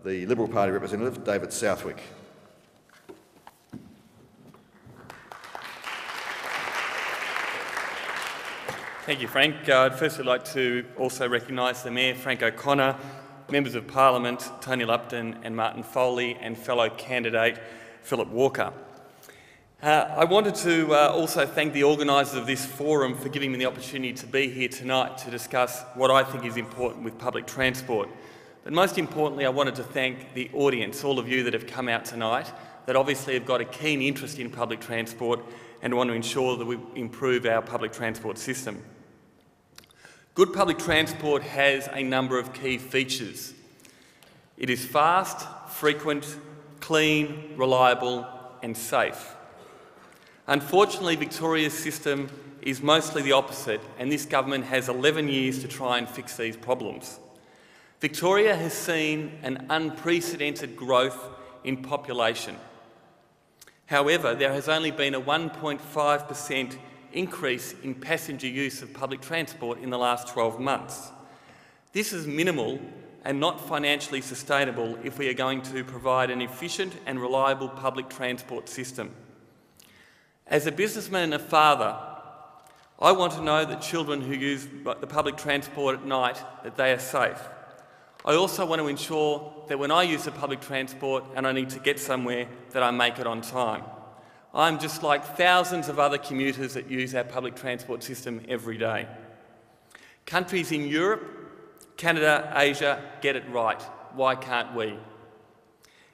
the Liberal Party representative, David Southwick. Thank you, Frank. I'd firstly like to also recognise the Mayor, Frank O'Connor, Members of Parliament, Tony Lupton and Martin Foley, and fellow candidate, Philip Walker. I wanted to also thank the organisers of this forum for giving me the opportunity to be here tonight to discuss what I think is important with public transport. But most importantly, I wanted to thank the audience, all of you that have come out tonight, that obviously have got a keen interest in public transport and want to ensure that we improve our public transport system. Good public transport has a number of key features. It is fast, frequent, clean, reliable and safe. Unfortunately, Victoria's system is mostly the opposite, and this government has 11 years to try and fix these problems. Victoria has seen an unprecedented growth in population. However, there has only been a 1.5% increase in passenger use of public transport in the last 12 months. This is minimal and not financially sustainable if we are going to provide an efficient and reliable public transport system. As a businessman and a father, I want to know that children who use the public transport at night, that they are safe. I also want to ensure that when I use the public transport and I need to get somewhere, that I make it on time. I'm just like thousands of other commuters that use our public transport system every day. Countries in Europe, Canada, Asia get it right. Why can't we?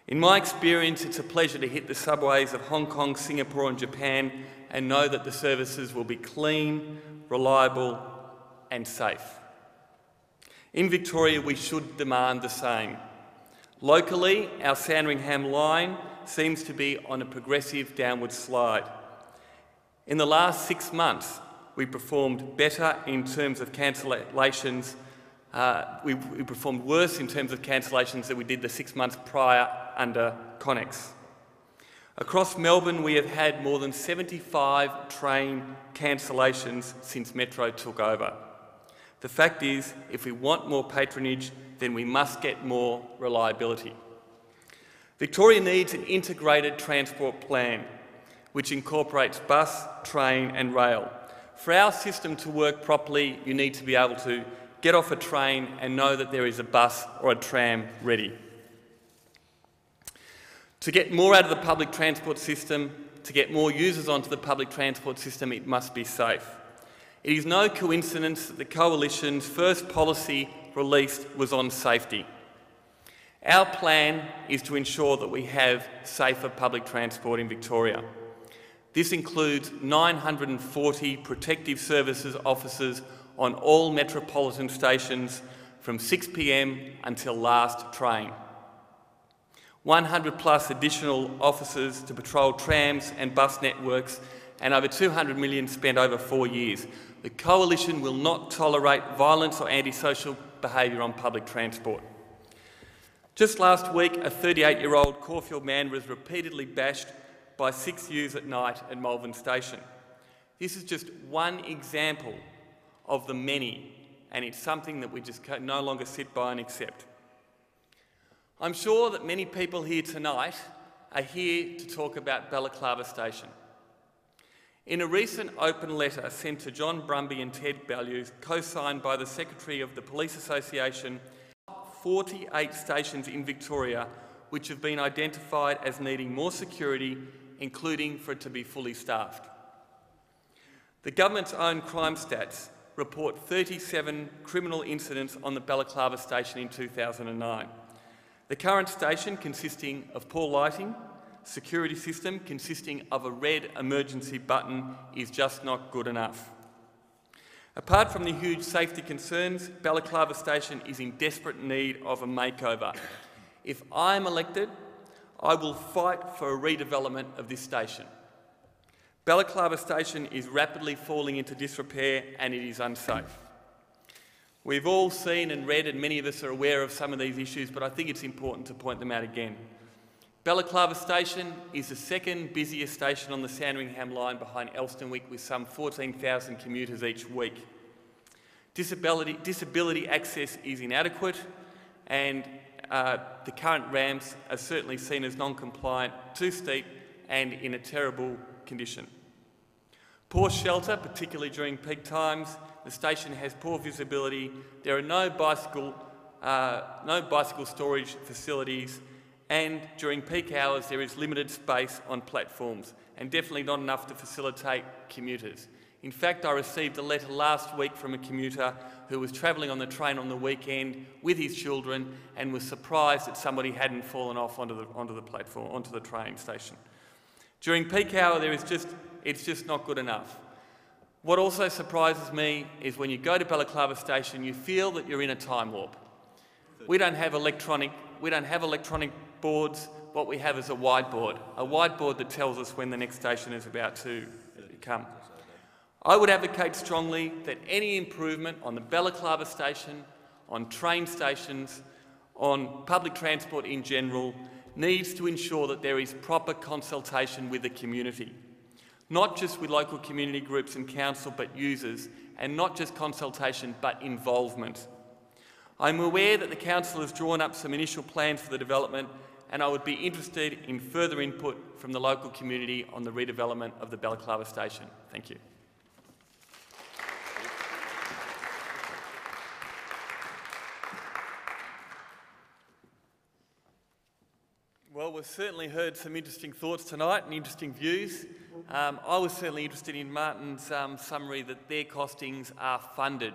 In my experience, it's a pleasure to hit the subways of Hong Kong, Singapore and Japan and know that the services will be clean, reliable and safe. In Victoria, we should demand the same. Locally, our Sandringham line seems to be on a progressive downward slide. In the last 6 months, we performed better in terms of cancellations. We performed worse in terms of cancellations than we did the 6 months prior under Connex. Across Melbourne, we have had more than 75 train cancellations since Metro took over. The fact is, if we want more patronage, then we must get more reliability. Victoria needs an integrated transport plan which incorporates bus, train and rail. For our system to work properly, you need to be able to get off a train and know that there is a bus or a tram ready. To get more out of the public transport system, to get more users onto the public transport system, it must be safe. It is no coincidence that the Coalition's first policy released was on safety. Our plan is to ensure that we have safer public transport in Victoria. This includes 940 protective services officers on all metropolitan stations from 6 p.m. until last train. 100 plus additional officers to patrol trams and bus networks, and over $200 million spent over 4 years. The Coalition will not tolerate violence or antisocial behaviour on public transport. Just last week, a 38-year-old Caulfield man was repeatedly bashed by 6 youths at night at Malvern Station. This is just one example of the many, and it's something that we just can no longer sit by and accept. I'm sure that many people here tonight are here to talk about Balaclava Station. In a recent open letter sent to John Brumby and Ted Bellews, co-signed by the Secretary of the Police Association, 48 stations in Victoria which have been identified as needing more security, including for it to be fully staffed. The government's own crime stats report 37 criminal incidents on the Balaclava Station in 2009. The current station, consisting of poor lighting, security system consisting of a red emergency button, is just not good enough. Apart from the huge safety concerns, Balaclava Station is in desperate need of a makeover. If I am elected, I will fight for a redevelopment of this station. Balaclava Station is rapidly falling into disrepair and it is unsafe. We've all seen and read, and many of us are aware of some of these issues, but I think it's important to point them out again. Balaclava Station is the second busiest station on the Sandringham line behind Elsternwick, with some 14,000 commuters each week. Disability access is inadequate, and the current ramps are certainly seen as non-compliant, too steep and in a terrible condition. Poor shelter, particularly during peak times. The station has poor visibility. There are no bicycle storage facilities, and during peak hours there is limited space on platforms and definitely not enough to facilitate commuters. In fact, I received a letter last week from a commuter who was travelling on the train on the weekend with his children and was surprised that somebody hadn't fallen off onto the train station. During peak hour, it's just not good enough. What also surprises me is when you go to Balaclava Station, you feel that you're in a time warp. We don't have electronic boards. What we have is a whiteboard that tells us when the next station is about to come. I would advocate strongly that any improvement on the Balaclava Station, on train stations, on public transport in general, needs to ensure that there is proper consultation with the community. Not just with local community groups and council, but users, and not just consultation, but involvement. I'm aware that the council has drawn up some initial plans for the development, and I would be interested in further input from the local community on the redevelopment of the Balaclava Station. Thank you. Well, we've certainly heard some interesting thoughts tonight and interesting views. I was certainly interested in Martin's summary that their costings are funded.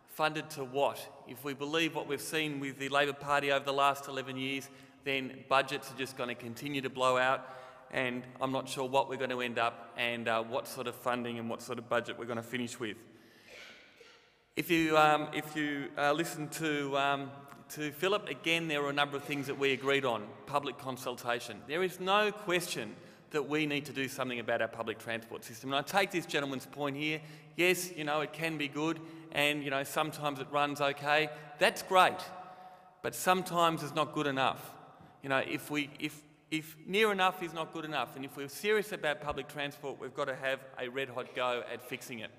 Funded to what? If we believe what we've seen with the Labor Party over the last 11 years, then budgets are just going to continue to blow out, and I'm not sure what we're going to end up and what sort of funding and what sort of budget we're going to finish with. If you listen to Philip, again, there were a number of things that we agreed on. Public consultation. There is no question that we need to do something about our public transport system. And I take this gentleman's point here. Yes, it can be good, and sometimes it runs okay. That's great, but sometimes it's not good enough. If near enough is not good enough, and if we're serious about public transport, we've got to have a red-hot go at fixing it.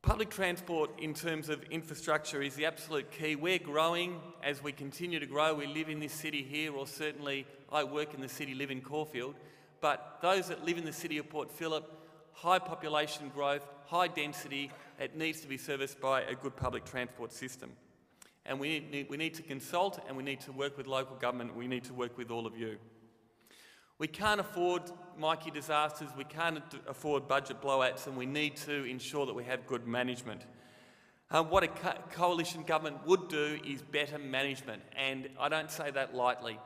Public transport in terms of infrastructure is the absolute key. We're growing as we continue to grow. We live in this city here, or certainly I work in the city, live in Caulfield. But those that live in the city of Port Phillip, high population growth, high density, it needs to be serviced by a good public transport system. And we need to consult, and we need to work with local government. We need to work with all of you. We can't afford Mikey disasters, we can't afford budget blowouts, and we need to ensure that we have good management. What a coalition government would do is better management, and I don't say that lightly.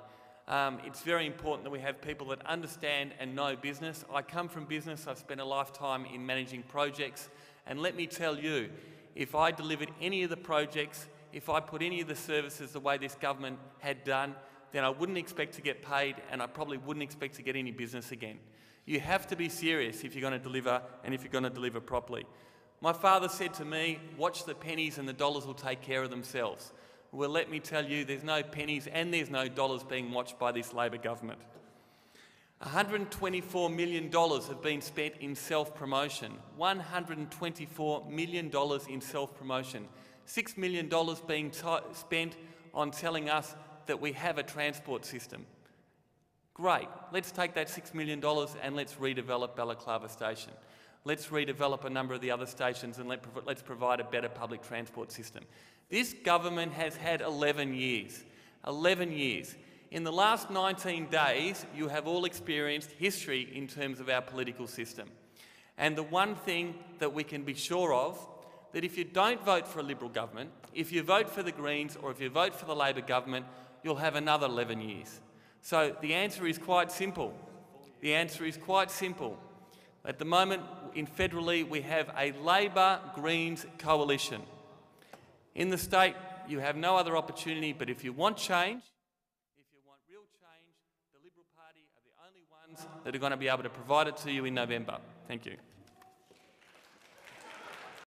It's very important that we have people that understand and know business. I come from business, I've spent a lifetime in managing projects, and let me tell you, if I delivered any of the projects, if I put any of the services the way this government had done, then I wouldn't expect to get paid, and I probably wouldn't expect to get any business again. You have to be serious if you're going to deliver, and if you're going to deliver properly. My father said to me, watch the pennies and the dollars will take care of themselves. Well, let me tell you, there's no pennies and there's no dollars being watched by this Labor government. $124 million have been spent in self-promotion. $124 million in self-promotion. $6 million being spent on telling us that we have a transport system. Great, let's take that $6 million and let's redevelop Balaclava Station. Let's redevelop a number of the other stations, and let's provide a better public transport system. This government has had 11 years. 11 years. In the last 19 days, you have all experienced history in terms of our political system. And the one thing that we can be sure of, that if you don't vote for a Liberal government, if you vote for the Greens or if you vote for the Labor government, you'll have another 11 years. So the answer is quite simple. The answer is quite simple. At the moment, federally, we have a Labor-Greens coalition. In the state, you have no other opportunity, but if you want change, if you want real change, the Liberal Party are the only ones that are going to be able to provide it to you in November. Thank you.